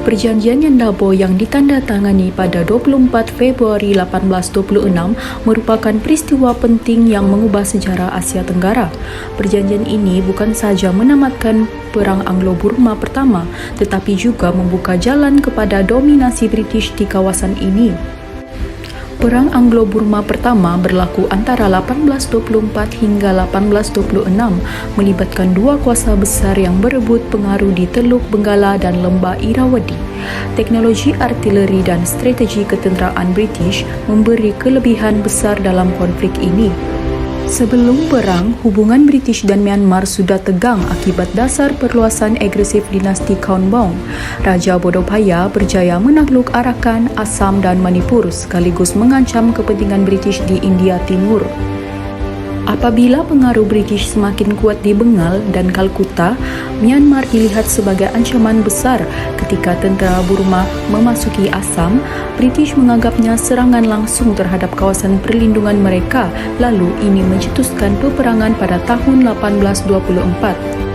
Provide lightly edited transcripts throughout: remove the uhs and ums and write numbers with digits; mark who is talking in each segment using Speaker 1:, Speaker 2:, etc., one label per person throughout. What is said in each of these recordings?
Speaker 1: Perjanjian Yandabo yang ditandatangani pada 24 Februari 1826 merupakan peristiwa penting yang mengubah sejarah Asia Tenggara. Perjanjian ini bukan sahaja menamatkan Perang Anglo-Burma pertama, tetapi juga membuka jalan kepada dominasi British di kawasan ini. Perang Anglo-Burma pertama berlaku antara 1824 hingga 1826, melibatkan dua kuasa besar yang berebut pengaruh di Teluk Benggala dan Lembah Irrawaddy. Teknologi artileri dan strategi ketenteraan British memberi kelebihan besar dalam konflik ini. Sebelum perang, hubungan British dan Myanmar sudah tegang akibat dasar perluasan agresif dinasti Kaunbong. Raja Bodopaya berjaya menakluk Arakan, Assam dan Manipur sekaligus mengancam kepentingan British di India Timur. Apabila pengaruh British semakin kuat di Bengal dan Kalkuta, Myanmar dilihat sebagai ancaman besar. Ketika tentera Burma memasuki Assam, British menganggapnya serangan langsung terhadap kawasan perlindungan mereka, lalu ini mencetuskan peperangan pada tahun 1824.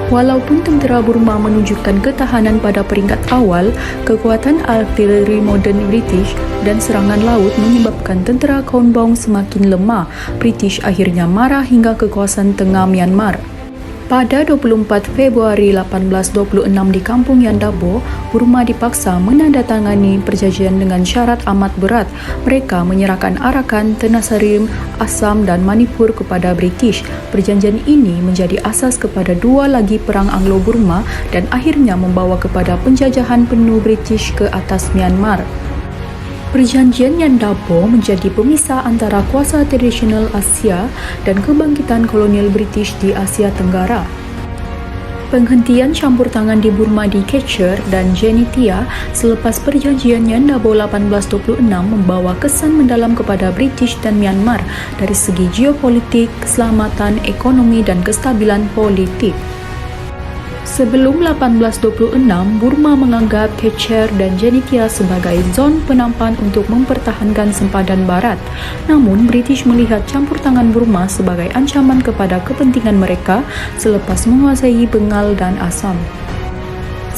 Speaker 1: Walaupun tentera Burma menunjukkan ketahanan pada peringkat awal, kekuatan artileri moden British dan serangan laut menyebabkan tentera Kaunbong semakin lemah. British akhirnya marah hingga ke kawasan tengah Myanmar. Pada 24 Februari 1826 di Kampung Yandabo, Burma dipaksa menandatangani perjanjian dengan syarat amat berat. Mereka menyerahkan Arakan, Tenasserim, Assam dan Manipur kepada British. Perjanjian ini menjadi asas kepada dua lagi perang Anglo-Burma dan akhirnya membawa kepada penjajahan penuh British ke atas Myanmar. Perjanjian Yandabo menjadi pemisah antara kuasa tradisional Asia dan kebangkitan kolonial British di Asia Tenggara. Penghentian campur tangan di Burma di Kachar dan Janitia selepas perjanjian Yandabo 1826 membawa kesan mendalam kepada British dan Myanmar dari segi geopolitik, keselamatan, ekonomi dan kestabilan politik. Sebelum 1826, Burma menganggap Kachar dan Janitia sebagai zon penampan untuk mempertahankan sempadan barat. Namun, British melihat campur tangan Burma sebagai ancaman kepada kepentingan mereka selepas menguasai Bengal dan Assam.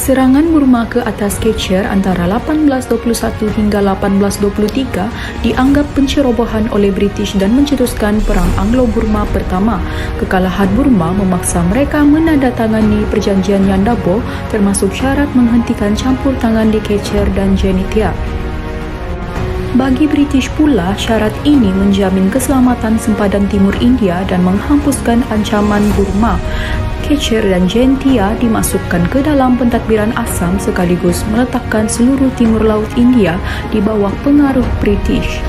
Speaker 1: Serangan Burma ke atas Kachar antara 1821 hingga 1823 dianggap pencerobohan oleh British dan mencetuskan Perang Anglo-Burma pertama. Kekalahan Burma memaksa mereka menandatangani perjanjian Yandabo termasuk syarat menghentikan campur tangan di Kachar dan Janitia. Bagi British pula, syarat ini menjamin keselamatan sempadan timur India dan menghapuskan ancaman Burma. Kachar dan Janitia dimasukkan ke dalam pentadbiran Assam sekaligus meletakkan seluruh timur laut India di bawah pengaruh British.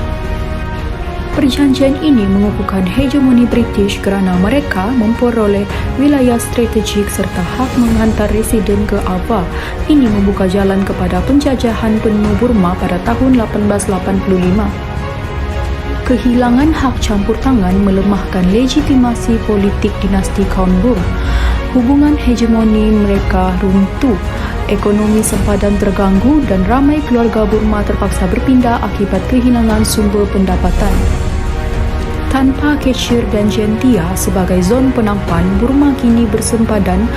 Speaker 1: Perjanjian ini mengukuhkan hegemoni British kerana mereka memperoleh wilayah strategik serta hak menghantar residen ke Ava. Ini membuka jalan kepada penjajahan penuh Burma pada tahun 1885. Kehilangan hak campur tangan melemahkan legitimasi politik dinasti Kaunbong. Hubungan hegemoni mereka runtuh, ekonomi sempadan terganggu dan ramai keluarga Burma terpaksa berpindah akibat kehilangan sumber pendapatan. Tanpa Kachar dan Janitia sebagai zon penampan, Burma kini bersempadan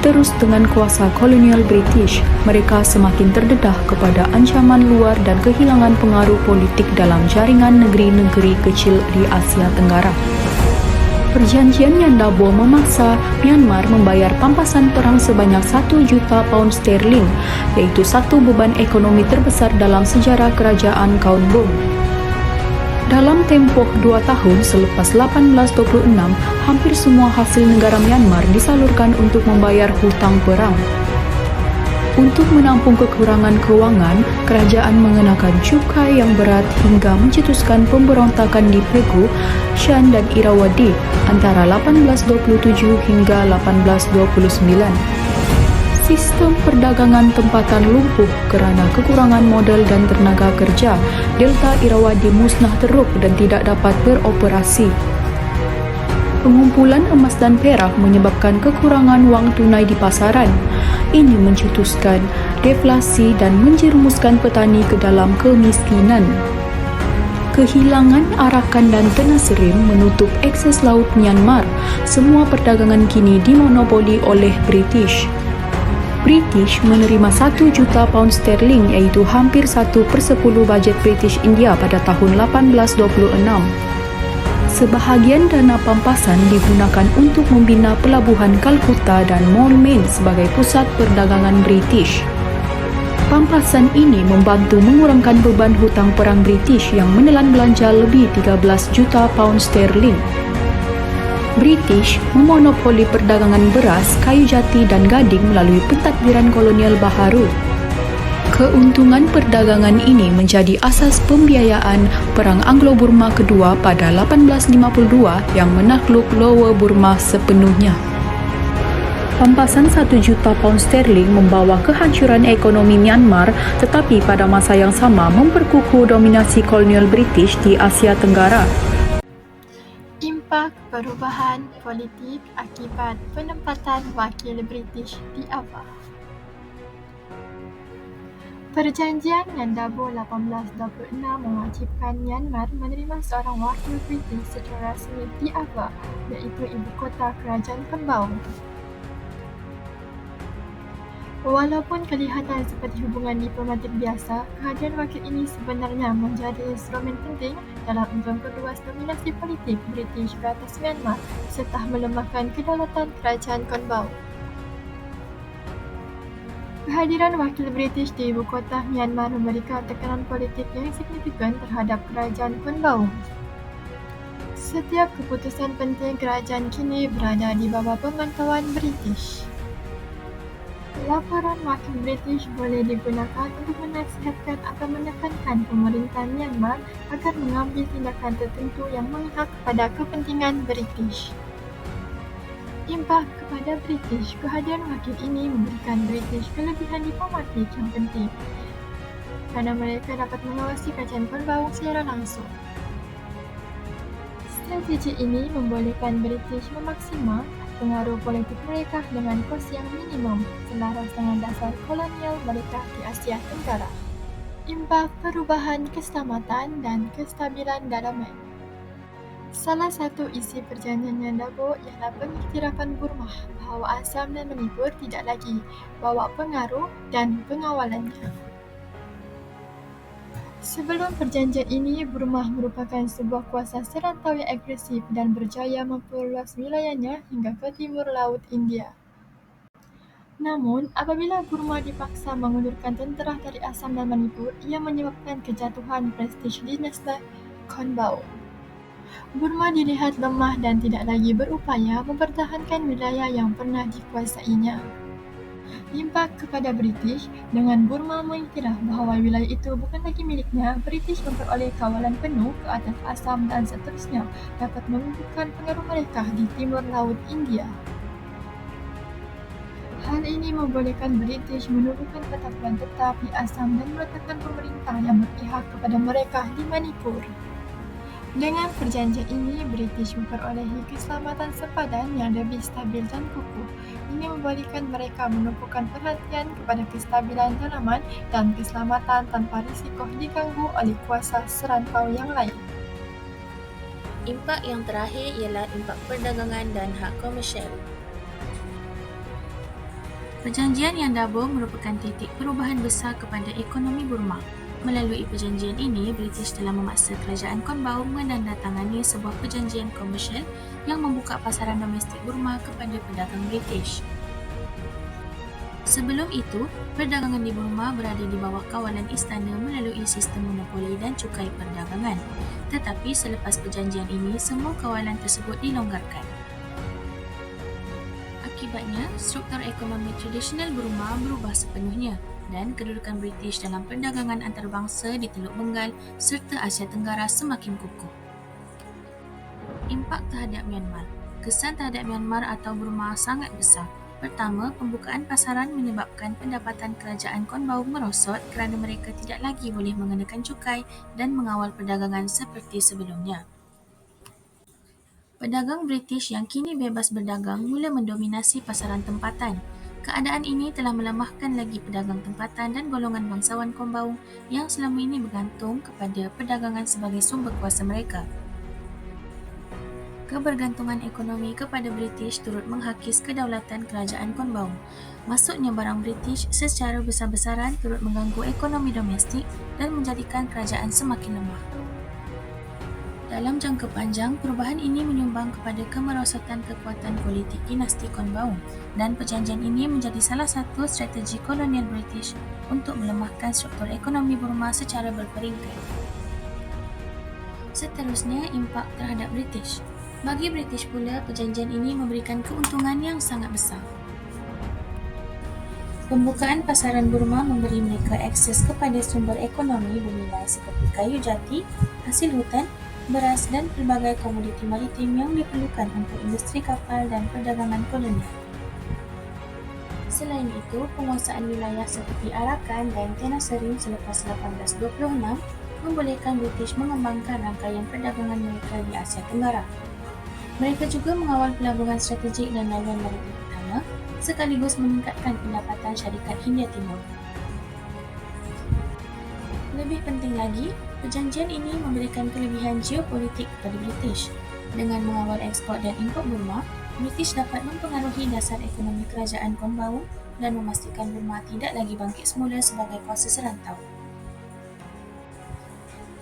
Speaker 1: terus dengan kuasa kolonial British. Mereka semakin terdedah kepada ancaman luar dan kehilangan pengaruh politik dalam jaringan negeri-negeri kecil di Asia Tenggara. Perjanjian Yandabo memaksa Myanmar membayar pampasan perang sebanyak 1 juta pound sterling, iaitu satu beban ekonomi terbesar dalam sejarah kerajaan Kaunbong. Dalam tempoh 2 tahun selepas 1826, hampir semua hasil negara Myanmar disalurkan untuk membayar hutang perang. Untuk menampung kekurangan kewangan, kerajaan mengenakan cukai yang berat hingga mencetuskan pemberontakan di Pegu, Shan dan Irrawaddy antara 1827 hingga 1829. Sistem perdagangan tempatan lumpuh kerana kekurangan modal dan tenaga kerja. Delta Irrawaddy musnah teruk dan tidak dapat beroperasi. Pengumpulan emas dan perak menyebabkan kekurangan wang tunai di pasaran. Ini mencetuskan deflasi dan menjerumuskan petani ke dalam kemiskinan. Kehilangan Arakan dan Tenasserim menutup akses laut Myanmar. Semua perdagangan kini dimonopoli oleh British. British menerima 1 juta pound sterling iaitu hampir 1/10 bajet British India pada tahun 1826. Sebahagian dana pampasan digunakan untuk membina pelabuhan Calcutta dan Moulmein sebagai pusat perdagangan British. Pampasan ini membantu mengurangkan beban hutang perang British yang menelan belanja lebih 13 juta pound sterling. British memonopoli perdagangan beras, kayu jati dan gading melalui pentadbiran kolonial baharu. Keuntungan perdagangan ini menjadi asas pembiayaan Perang Anglo-Burma kedua pada 1852 yang menakluk Lower Burma sepenuhnya. Pampasan 1 juta pound sterling membawa kehancuran ekonomi Myanmar tetapi pada masa yang sama memperkukuh dominasi kolonial British di Asia Tenggara.
Speaker 2: Impak perubahan politik akibat penempatan wakil British di Ava. Perjanjian Nandabo 1826 mewajibkan Myanmar menerima seorang wakil British secara rasmi di Ava, iaitu ibu kota kerajaan Kembaung. Walaupun kelihatan seperti hubungan diplomatik biasa, kehadiran wakil ini sebenarnya menjadi instrumen penting dalam memperluas dominasi politik British ke atas Myanmar serta melemahkan kedaulatan kerajaan Konbaung. Kehadiran wakil British di ibu kota Myanmar memberikan tekanan politik yang signifikan terhadap kerajaan Konbaung. Setiap keputusan penting kerajaan kini berada di bawah pemantauan British. Laporan wakil British boleh digunakan untuk menasihatkan atau menekankan pemerintah Myanmar agar mengambil tindakan tertentu yang memihak kepada kepentingan British. Impak kepada British, kehadiran wakil ini memberikan British kelebihan diplomatik yang penting kerana mereka dapat mengawasi kerajaan Konbaung secara langsung. Strategi ini membolehkan British memaksimal pengaruh politik mereka dengan kos yang minimum selaras dengan dasar kolonial mereka di Asia Tenggara. Impak perubahan keselamatan dan kestabilan dalaman. Salah satu isi perjanjian Nandabo ialah pengiktirafan Burma bahawa Assam dan Manipur tidak lagi bawa pengaruh dan pengawalannya. Sebelum perjanjian ini, Burma merupakan sebuah kuasa serantau yang agresif dan berjaya memperluas wilayahnya hingga ke timur laut India. Namun, apabila Burma dipaksa mengundurkan tentera dari Assam dan Manipur, ia menyebabkan kejatuhan prestij dinasti Konbaung. Burma dilihat lemah dan tidak lagi berupaya mempertahankan wilayah yang pernah dikuasainya. Impak kepada British, dengan Burma mengiktiraf bahawa wilayah itu bukan lagi miliknya, British memperoleh kawalan penuh ke atas Assam dan seterusnya dapat menumbuhkan pengaruh mereka di timur laut India. Hal ini membolehkan British menumbuhkan ketatapan tetap di Assam dan meletakkan pemerintah yang berpihak kepada mereka di Manipur. Dengan perjanjian ini, British memperolehi keselamatan sempadan yang lebih stabil dan kukuh. Ini membolehkan mereka menumpukan perhatian kepada kestabilan dalaman dan keselamatan tanpa risiko diganggu oleh kuasa serantau yang lain.
Speaker 3: Impak yang terakhir ialah impak perdagangan dan hak komersial. Perjanjian Nandabo merupakan titik perubahan besar kepada ekonomi Burma. Melalui perjanjian ini, British telah memaksa kerajaan Konbaung menandatangani sebuah perjanjian komersial yang membuka pasaran domestik Burma kepada pedagang British. Sebelum itu, perdagangan di Burma berada di bawah kawalan istana melalui sistem monopoli dan cukai perdagangan. Tetapi selepas perjanjian ini, semua kawalan tersebut dilonggarkan. Akibatnya, struktur ekonomi tradisional Burma berubah sepenuhnya dan kedudukan British dalam perdagangan antarabangsa di Teluk Bengal serta Asia Tenggara semakin kukuh. Impak terhadap Myanmar. Kesan terhadap Myanmar atau Burma sangat besar. Pertama, pembukaan pasaran menyebabkan pendapatan kerajaan Konbaung merosot kerana mereka tidak lagi boleh mengenakan cukai dan mengawal perdagangan seperti sebelumnya. Pedagang British yang kini bebas berdagang mula mendominasi pasaran tempatan. Keadaan ini telah melemahkan lagi pedagang tempatan dan golongan bangsawan Konbaung yang selama ini bergantung kepada perdagangan sebagai sumber kuasa mereka. Kebergantungan ekonomi kepada British turut menghakis kedaulatan kerajaan Cornwall. Masuknya barang British secara besar-besaran turut mengganggu ekonomi domestik dan menjadikan kerajaan semakin lemah. Dalam jangka panjang, perubahan ini menyumbang kepada kemerosotan kekuatan politik dinasti Cornwall dan perjanjian ini menjadi salah satu strategi kolonial British untuk melemahkan struktur ekonomi Burma secara berperingkat. Seterusnya, impak terhadap British. Bagi British pula, perjanjian ini memberikan keuntungan yang sangat besar. Pembukaan pasaran Burma memberi mereka akses kepada sumber ekonomi bernilai seperti kayu jati, hasil hutan, beras dan pelbagai komoditi maritim yang diperlukan untuk industri kapal dan perdagangan kolonial. Selain itu, penguasaan wilayah seperti Arakan dan Tenasserim selepas 1826 membolehkan British mengembangkan rangkaian perdagangan mereka di Asia Tenggara. Mereka juga mengawal pelabuhan strategik dan laluan maritim utama sekaligus meningkatkan pendapatan syarikat Hindia Timur. Lebih penting lagi, perjanjian ini memberikan kelebihan geopolitik kepada British. Dengan mengawal ekspor dan import Burma, British dapat mempengaruhi dasar ekonomi kerajaan Cornwall dan memastikan Burma tidak lagi bangkit semula sebagai kuasa serantau.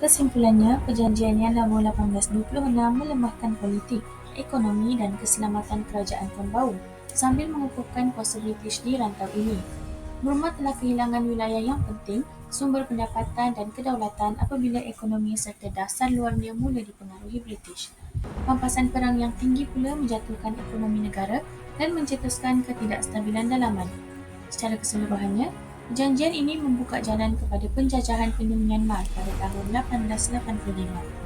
Speaker 3: Kesimpulannya, perjanjian Yan Dabo 1826 melemahkan politik, ekonomi dan keselamatan kerajaan Cornwall sambil mengukuhkan kuasa British di rantau ini. Burma telah kehilangan wilayah yang penting, sumber pendapatan dan kedaulatan apabila ekonomi serta dasar luarnya mula dipengaruhi British. Pampasan perang yang tinggi pula menjatuhkan ekonomi negara dan mencetuskan ketidakstabilan dalaman. Secara keseluruhannya, perjanjian ini membuka jalan kepada penjajahan penuh Myanmar pada tahun 1885.